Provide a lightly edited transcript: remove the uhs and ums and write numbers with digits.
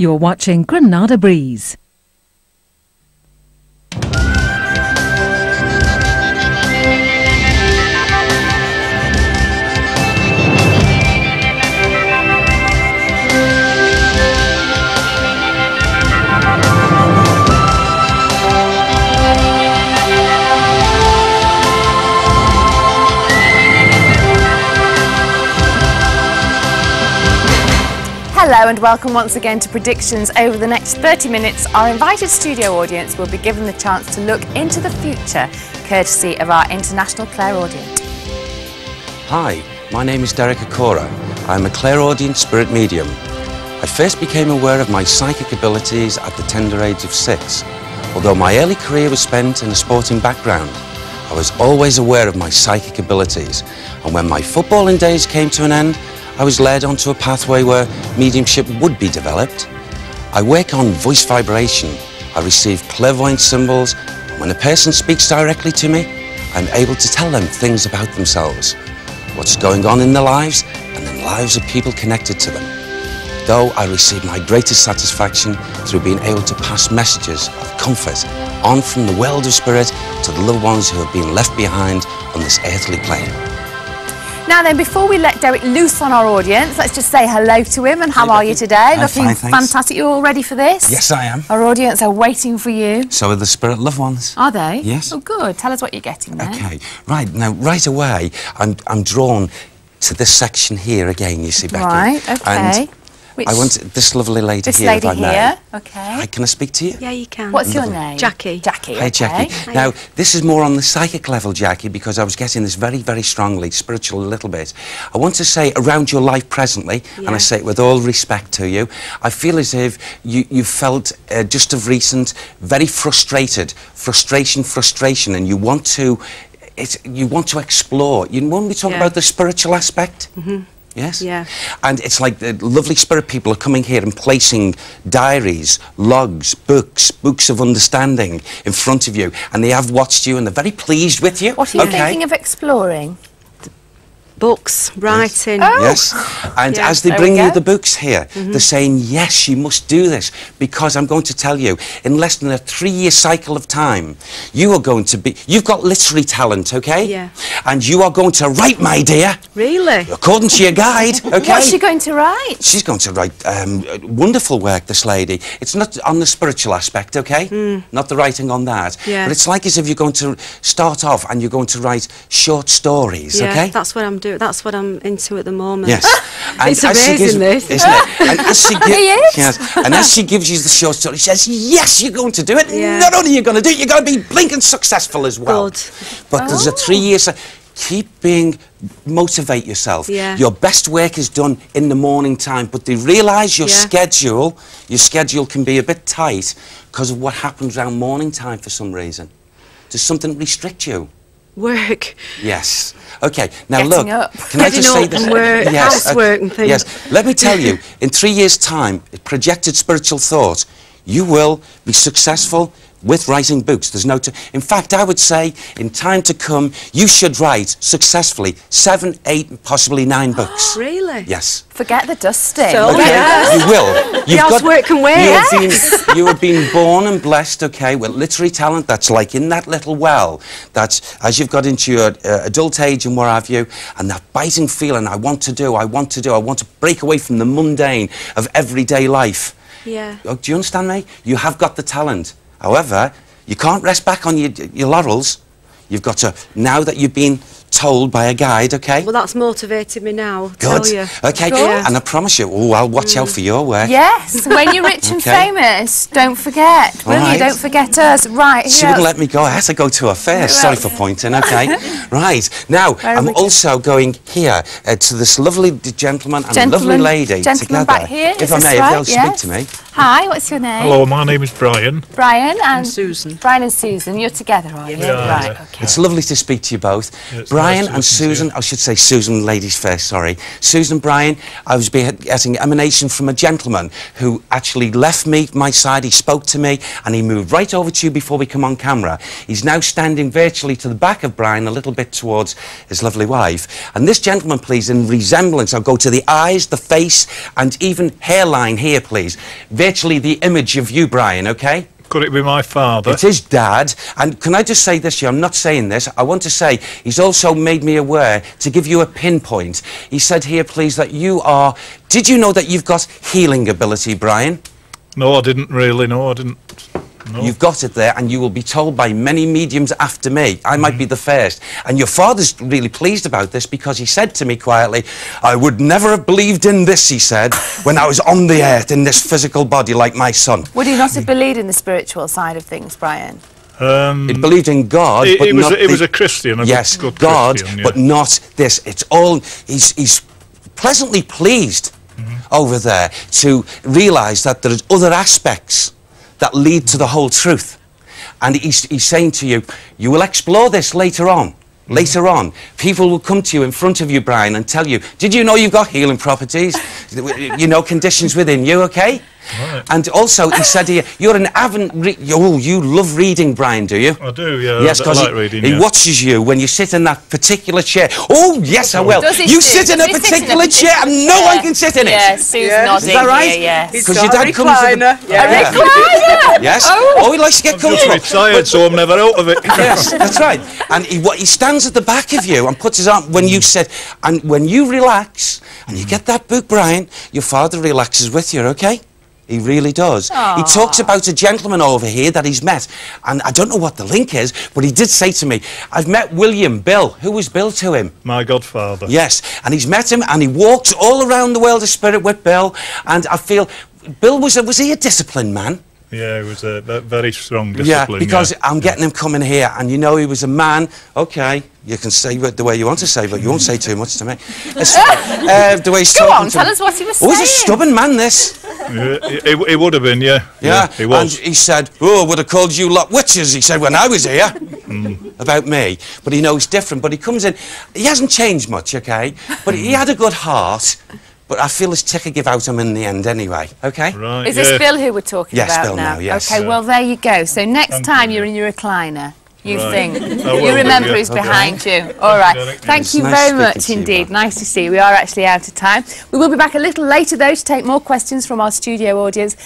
You're watching Granada Breeze. Hello and welcome once again to Predictions. Over the next 30 minutes, our invited studio audience will be given the chance to look into the future, courtesy of our international clairaudient. Hi, my name is Acorah. I'm a clairaudient spirit medium. I first became aware of my psychic abilities at the tender age of 6. Although my early career was spent in a sporting background, I was always aware of my psychic abilities. And when my footballing days came to an end, I was led onto a pathway where mediumship would be developed. I work on voice vibration. I receive clairvoyant symbols. When a person speaks directly to me, I'm able to tell them things about themselves, what's going on in their lives and in the lives of people connected to them. Though I receive my greatest satisfaction through being able to pass messages of comfort on from the world of spirit to the loved ones who have been left behind on this earthly plane. Now then, before we let Derek loose on our audience, let's just say hello to him. And how are you today? Looking fine, thanks. Fantastic. You all ready for this? Yes, I am. Our audience are waiting for you. So are the spirit loved ones. Are they? Yes. Oh, good. Tell us what you're getting then. Okay, right, now, right away, I'm drawn to this section here again, you see, Becky. Right, okay. And I want this lovely lady this here, lady if I may. here, okay. Hi, can I speak to you? Yeah, you can. What's your name? Jackie. Jackie, Hi, okay. Jackie. Hi. Now, this is more on the psychic level, Jackie, because I was getting this very, very strongly, spiritual a little bit. I want to say around your life presently, and I say it with all respect to you, I feel as if you felt just of recent very frustrated, frustration, and you want to explore. You know, when we talk about the spiritual aspect, yes? Yeah. And it's like the lovely spirit people are coming here and placing diaries, logs, books of understanding in front of you, and they have watched you and they're very pleased with you. What are you thinking of exploring? Books, writing. Oh. Yes, and Yeah, as they there bring we you go. the books here, they're saying, yes, you must do this, because I'm going to tell you, in less than a 3-year cycle of time, you are going to be, you've got literary talent, okay? Yeah. And you are going to write, my dear. Really? According to your guide, okay? What's she going to write? She's going to write wonderful work, this lady. It's not on the spiritual aspect, okay? Not the writing on that. Yeah. But it's like as if you're going to start off and you're going to write short stories, Yeah, okay? that's what I'm doing. That's what I'm into at the moment. Yes. And It's as she amazing, gives, this. isn't it? And as she He is. yes, and as she gives you the short story, she says, yes, you're going to do it. Yeah. Not only are you going to do it, you're going to be blinking successful as well. Good. But there's a 3-year motivate yourself. Yeah. Your best work is done in the morning time, but they realise your schedule can be a bit tight because of what happens around morning time for some reason. Does something restrict you? Work. Yes. Okay. Now Getting look. up. Can I just say this? And work, housework and things. Yes. Let me tell you. In 3 years' time, projected spiritual thought, you will be successful with writing books. There's no. In fact, I would say, in time to come, you should write successfully 7, 8, possibly 9 books. Really? Yes. Forget the dusting. So, Okay, yeah. you will. The housework can wait. You have been born and blessed, okay, with literary talent that's like in that little well, that's as you've got into your adult age and what have you, and that biting feeling, I want to break away from the mundane of everyday life. Yeah. Oh, do you understand me? You have got the talent. However, you can't rest back on your laurels. You've got to, now that you've been told by a guide, okay? Well, that's motivated me now. I'll Good. Tell you. Okay, Good. and I promise you, I'll watch out for your work. Yes, when you're rich and Okay. famous, don't forget, will Right. you? Don't forget us. Right, She wouldn't let me go. I had to go to her first. Sorry for pointing, okay? Right. Now, I'm also going here to this lovely gentleman and lovely lady Gentleman together. back here, If is I this may, right? if they'll Yes. speak to me. Hi, what's your name? Hello, my name is Brian. Brian and Susan. Brian and Susan, you're together, are you? We are, Right, yeah. okay. It's lovely to speak to you both. Yeah, it's Brian nice to and listen to you. Susan, I should say Susan, ladies first, sorry. Susan, Brian, I was getting emanation from a gentleman who actually left me, my side, he spoke to me, and he moved right over to you before we come on camera. He's now standing virtually to the back of Brian, a little bit towards his lovely wife. And this gentleman, please, in resemblance, I'll go to the eyes, the face, and even hairline here, please. virtually the image of you, Brian, okay? Could it be my father? It is Dad. And can I just say this to you? I'm not saying this. I want to say he's also made me aware to give you a pinpoint. He said here, please, that you are... Did you know that you've got healing ability, Brian? No, I didn't really. No, I didn't. No. You've got it there, and you will be told by many mediums after me. I might be the first. And your father's really pleased about this because he said to me quietly, I would never have believed in this, he said, when I was on the earth in this physical body like my son. Would he not have believed in the spiritual side of things, Brian? He believed in God, but he was a Christian, yes, good God, Christian, yeah. but not this. It's all... He's pleasantly pleased over there to realise that there's other aspects that lead to the whole truth. And he's saying to you, you will explore this later on. Later on, people will come to you in front of you, Brian, and tell you, did you know you've got healing properties? You know, conditions within you, okay? Right. And also, he said here, you're an avid... you love reading, Brian, do you? I do, yeah. Yes, because I like reading, he watches you when you sit in that particular chair. Oh, yes, I will. You sit in a particular chair and no one can sit in it. Yes, Sue's nodding. Is that right? Here, yes. He's Because got your a dad comes with recliner. A recliner? Yes. Oh, he likes to get Just comfortable. retired, so I'm never out of it. Yes, that's right. And he stands at the back of you and puts his arm when you sit, and when you relax and you get that book, Brian, your father relaxes with you, okay? He really does. Aww. He talks about a gentleman over here that he's met, and I don't know what the link is, but he did say to me, I've met Bill. Who was Bill to him? My godfather. Yes, and he's met him, and he walks all around the world of spirit with Bill, and I feel, Bill, was he a disciplined man? Yeah, he was a very strong discipline. Yeah, because I'm getting him coming here, and you know he was a man. Okay, you can say it the way you want to say, but you won't say too much to me. The way he's Go talking on, to tell me. us what he was saying. Oh, he's a stubborn man, this. He would have been, yeah. Yeah, he was. and he said, oh, would have called you lot witches, he said, when I was here, about me. But he knows different, but he comes in, he hasn't changed much, okay? But he had a good heart. But I feel his ticker give out him in the end anyway, okay? Right, Is this Bill who we're talking Yes, about Bill now, yes. Okay, well, there you go. So next Thank time you. you're in your recliner, you Right. think, I will you do, remember yeah. who's Okay. behind you. All right. Derek. Thank It's you nice very speaking much to you, indeed. Mark. Nice to see you. We are actually out of time. We will be back a little later, though, to take more questions from our studio audience.